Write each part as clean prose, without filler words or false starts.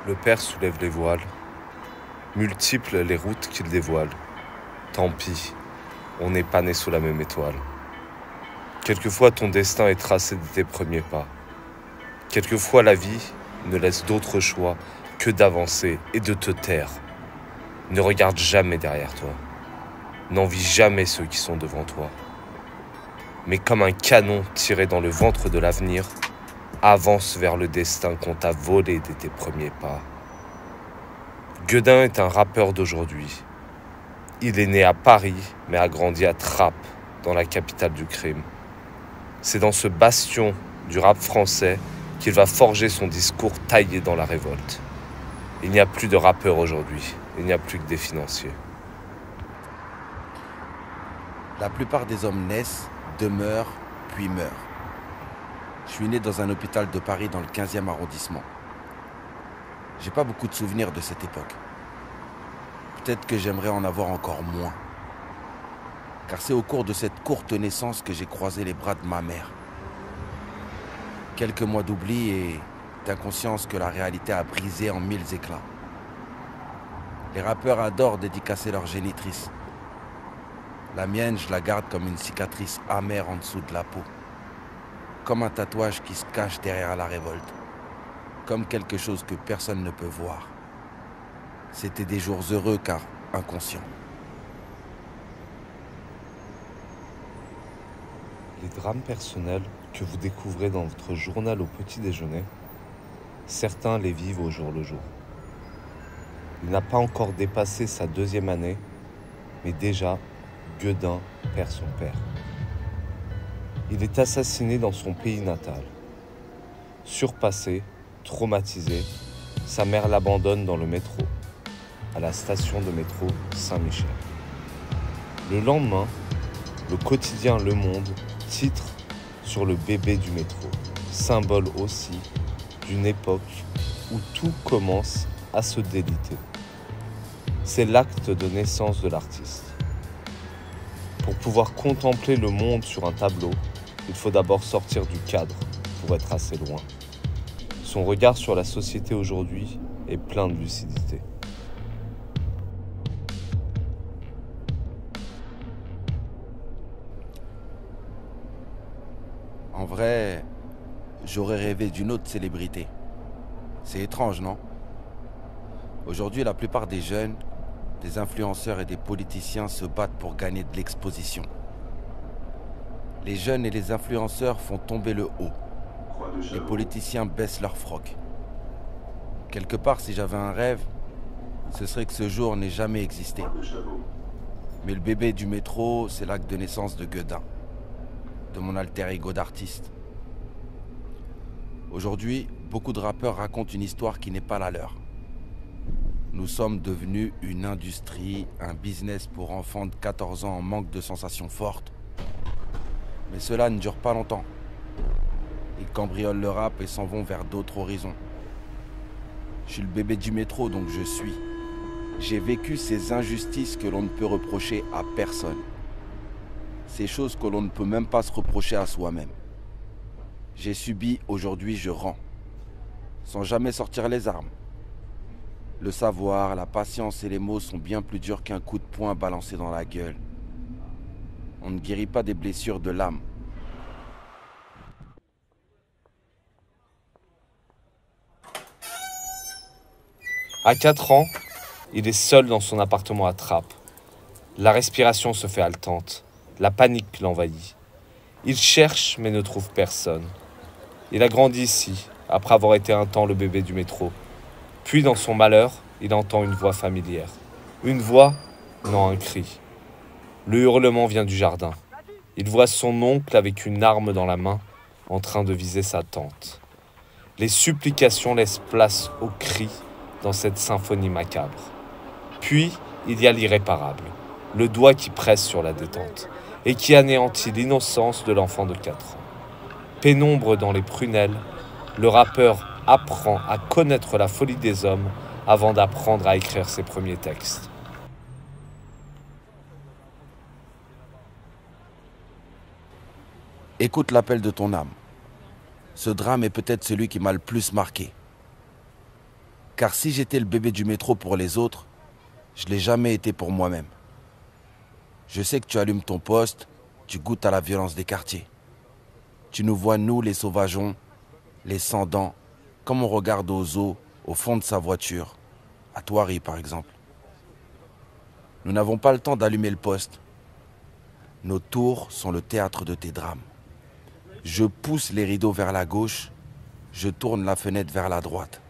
Le Père soulève les voiles, multiples les routes qu'il dévoile. Tant pis, on n'est pas né sous la même étoile. Quelquefois ton destin est tracé de tes premiers pas. Quelquefois la vie ne laisse d'autre choix que d'avancer et de te taire. Ne regarde jamais derrière toi. N'envie jamais ceux qui sont devant toi. Mais comme un canon tiré dans le ventre de l'avenir, avance vers le destin qu'on t'a volé dès tes premiers pas. Gueudin est un rappeur d'aujourd'hui. Il est né à Paris, mais a grandi à Trappes, dans la capitale du crime. C'est dans ce bastion du rap français qu'il va forger son discours taillé dans la révolte. Il n'y a plus de rappeurs aujourd'hui, il n'y a plus que des financiers. La plupart des hommes naissent, demeurent, puis meurent. Je suis né dans un hôpital de Paris dans le 15e arrondissement. J'ai pas beaucoup de souvenirs de cette époque. Peut-être que j'aimerais en avoir encore moins. Car c'est au cours de cette courte naissance que j'ai croisé les bras de ma mère. Quelques mois d'oubli et d'inconscience que la réalité a brisé en mille éclats. Les rappeurs adorent dédicacer leur génitrice. La mienne, je la garde comme une cicatrice amère en dessous de la peau. Comme un tatouage qui se cache derrière la révolte. Comme quelque chose que personne ne peut voir. C'était des jours heureux car inconscients. Les drames personnels que vous découvrez dans votre journal au petit déjeuner, certains les vivent au jour le jour. Il n'a pas encore dépassé sa 2e année, mais déjà, Gueudin perd son père. Il est assassiné dans son pays natal. Surpassé, traumatisé, sa mère l'abandonne dans le métro, à la station de métro Saint-Michel. Le lendemain, le quotidien Le Monde titre sur le bébé du métro, symbole aussi d'une époque où tout commence à se déliter. C'est l'acte de naissance de l'artiste. Pour pouvoir contempler le monde sur un tableau, il faut d'abord sortir du cadre pour être assez loin. Son regard sur la société aujourd'hui est plein de lucidité. En vrai, j'aurais rêvé d'une autre célébrité. C'est étrange, non? Aujourd'hui, la plupart des jeunes, des influenceurs et des politiciens se battent pour gagner de l'exposition. Les jeunes et les influenceurs font tomber le haut. Les politiciens baissent leur froc. Quelque part, si j'avais un rêve, ce serait que ce jour n'ait jamais existé. Mais le bébé du métro, c'est l'acte de naissance de Gueudin, de mon alter ego d'artiste. Aujourd'hui, beaucoup de rappeurs racontent une histoire qui n'est pas la leur. Nous sommes devenus une industrie, un business pour enfants de 14 ans en manque de sensations fortes. Mais cela ne dure pas longtemps. Ils cambriolent le rap et s'en vont vers d'autres horizons. Je suis le bébé du métro, donc je suis. J'ai vécu ces injustices que l'on ne peut reprocher à personne. Ces choses que l'on ne peut même pas se reprocher à soi-même. J'ai subi, aujourd'hui je rends. Sans jamais sortir les armes. Le savoir, la patience et les mots sont bien plus durs qu'un coup de poing balancé dans la gueule. On ne guérit pas des blessures de l'âme. À 4 ans, il est seul dans son appartement à Trappes. La respiration se fait haletante. La panique l'envahit. Il cherche mais ne trouve personne. Il a grandi ici, après avoir été un temps le bébé du métro. Puis dans son malheur, il entend une voix familière. Une voix, non un cri. Le hurlement vient du jardin. Il voit son oncle avec une arme dans la main, en train de viser sa tante. Les supplications laissent place aux cris dans cette symphonie macabre. Puis, il y a l'irréparable, le doigt qui presse sur la détente et qui anéantit l'innocence de l'enfant de 4 ans. Pénombre dans les prunelles, le rappeur apprend à connaître la folie des hommes avant d'apprendre à écrire ses premiers textes. Écoute l'appel de ton âme. Ce drame est peut-être celui qui m'a le plus marqué. Car si j'étais le bébé du métro pour les autres, je ne l'ai jamais été pour moi-même. Je sais que tu allumes ton poste, tu goûtes à la violence des quartiers. Tu nous vois, nous, les sauvageons, les sans-dents, comme on regarde aux eaux, au fond de sa voiture, à Thoiry par exemple. Nous n'avons pas le temps d'allumer le poste. Nos tours sont le théâtre de tes drames. Je pousse les rideaux vers la gauche, je tourne la fenêtre vers la droite.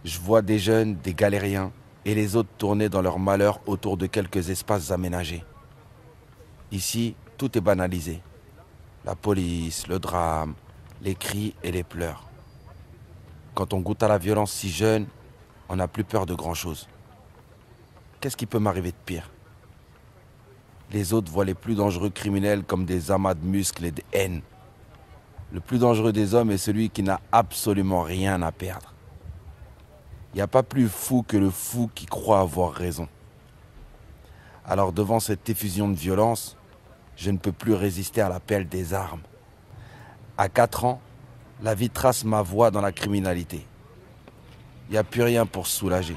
Je vois des jeunes, des galériens, et les autres tourner dans leur malheur autour de quelques espaces aménagés. Ici, tout est banalisé. La police, le drame, les cris et les pleurs. Quand on goûte à la violence si jeune, on n'a plus peur de grand-chose. Qu'est-ce qui peut m'arriver de pire? Les autres voient les plus dangereux criminels comme des amas de muscles et de haine. Le plus dangereux des hommes est celui qui n'a absolument rien à perdre. Il n'y a pas plus fou que le fou qui croit avoir raison. Alors devant cette effusion de violence, je ne peux plus résister à l'appel des armes. À 4 ans, la vie trace ma voie dans la criminalité. Il n'y a plus rien pour se soulager.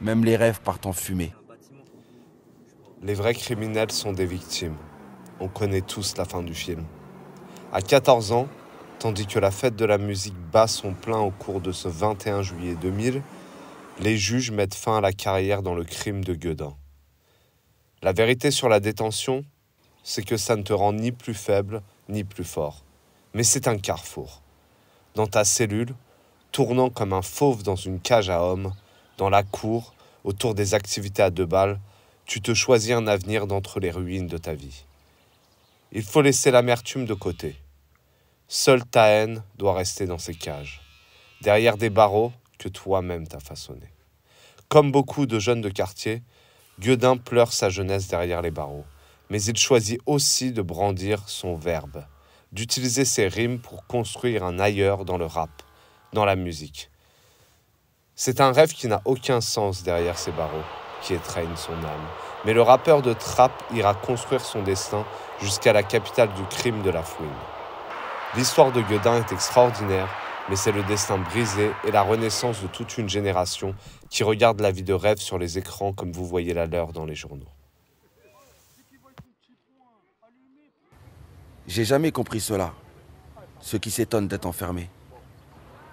Même les rêves partent en fumée. Les vrais criminels sont des victimes. On connaît tous la fin du film. À 14 ans, tandis que la fête de la musique bat son plein au cours de ce 21 juillet 2000, les juges mettent fin à la carrière dans le crime de Gueudin. La vérité sur la détention, c'est que ça ne te rend ni plus faible, ni plus fort. Mais c'est un carrefour. Dans ta cellule, tournant comme un fauve dans une cage à hommes, dans la cour, autour des activités à 2 balles, tu te choisis un avenir d'entre les ruines de ta vie. Il faut laisser l'amertume de côté. Seule ta haine doit rester dans ces cages, derrière des barreaux que toi-même t'as façonnés. Comme beaucoup de jeunes de quartier, Gueudin pleure sa jeunesse derrière les barreaux, mais il choisit aussi de brandir son verbe, d'utiliser ses rimes pour construire un ailleurs dans le rap, dans la musique. C'est un rêve qui n'a aucun sens derrière ces barreaux, qui étreignent son âme. Mais le rappeur de trap ira construire son destin jusqu'à la capitale du crime de la fouine. L'histoire de Gueudin est extraordinaire, mais c'est le destin brisé et la renaissance de toute une génération qui regarde la vie de rêve sur les écrans comme vous voyez la leur dans les journaux. J'ai jamais compris cela, ceux qui s'étonnent d'être enfermés.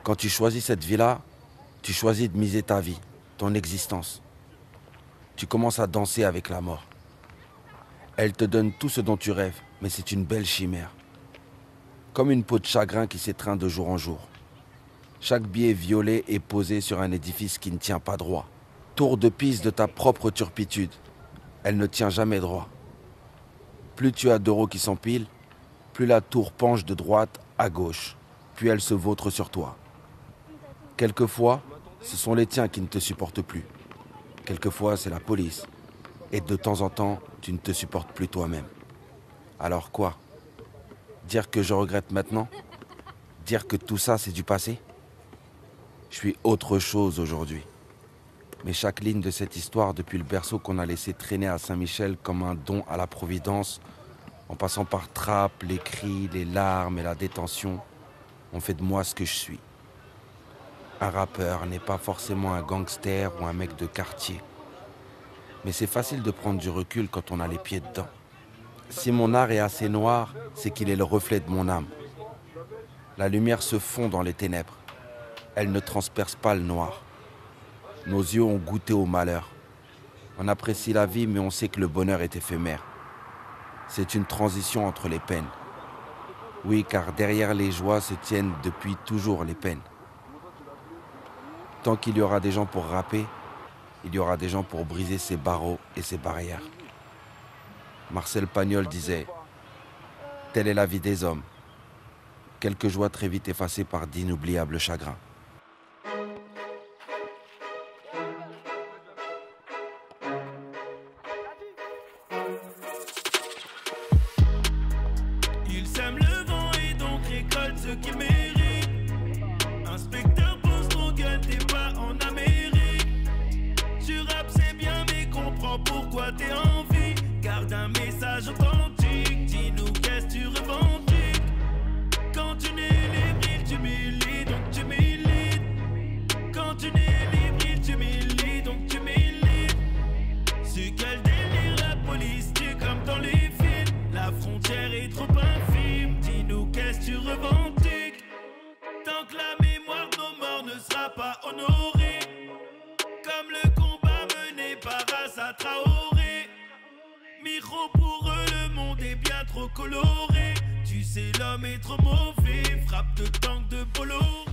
Quand tu choisis cette vie-là, tu choisis de miser ta vie, ton existence. Tu commences à danser avec la mort. Elle te donne tout ce dont tu rêves, mais c'est une belle chimère. Comme une peau de chagrin qui s'étreint de jour en jour. Chaque billet violet est posé sur un édifice qui ne tient pas droit. Tour de piste de ta propre turpitude. Elle ne tient jamais droit. Plus tu as d'euros qui s'empilent, plus la tour penche de droite à gauche, puis elle se vautre sur toi. Quelquefois, ce sont les tiens qui ne te supportent plus. Quelquefois, c'est la police. Et de temps en temps, tu ne te supportes plus toi-même. Alors quoi? Dire que je regrette maintenant? Dire que tout ça, c'est du passé? Je suis autre chose aujourd'hui. Mais chaque ligne de cette histoire, depuis le berceau qu'on a laissé traîner à Saint-Michel comme un don à la Providence, en passant par Trappes, les cris, les larmes et la détention, ont fait de moi ce que je suis. Un rappeur n'est pas forcément un gangster ou un mec de quartier. Mais c'est facile de prendre du recul quand on a les pieds dedans. Si mon art est assez noir, c'est qu'il est le reflet de mon âme. La lumière se fond dans les ténèbres. Elle ne transperce pas le noir. Nos yeux ont goûté au malheur. On apprécie la vie, mais on sait que le bonheur est éphémère. C'est une transition entre les peines. Oui, car derrière les joies se tiennent depuis toujours les peines. Tant qu'il y aura des gens pour rapper, il y aura des gens pour briser ces barreaux et ces barrières. Marcel Pagnol disait « Telle est la vie des hommes. Quelques joies très vite effacées par d'inoubliables chagrins. » Il sème le vent et donc récolte ce qu'il mérite. Inspecteur, pose ton gueule, t'es pas en Amérique. Tu rappes c'est bien mais comprends pourquoi t'es en vie. Garde un message authentique, dis-nous qu'est-ce que tu revendiques. Quand tu n'es les tu m'huiles, donc tu m'huiles. Moussa Traoré. Micro pour eux, le monde est bien trop coloré. Tu sais, l'homme est trop mauvais, frappe de tank de Bolloré.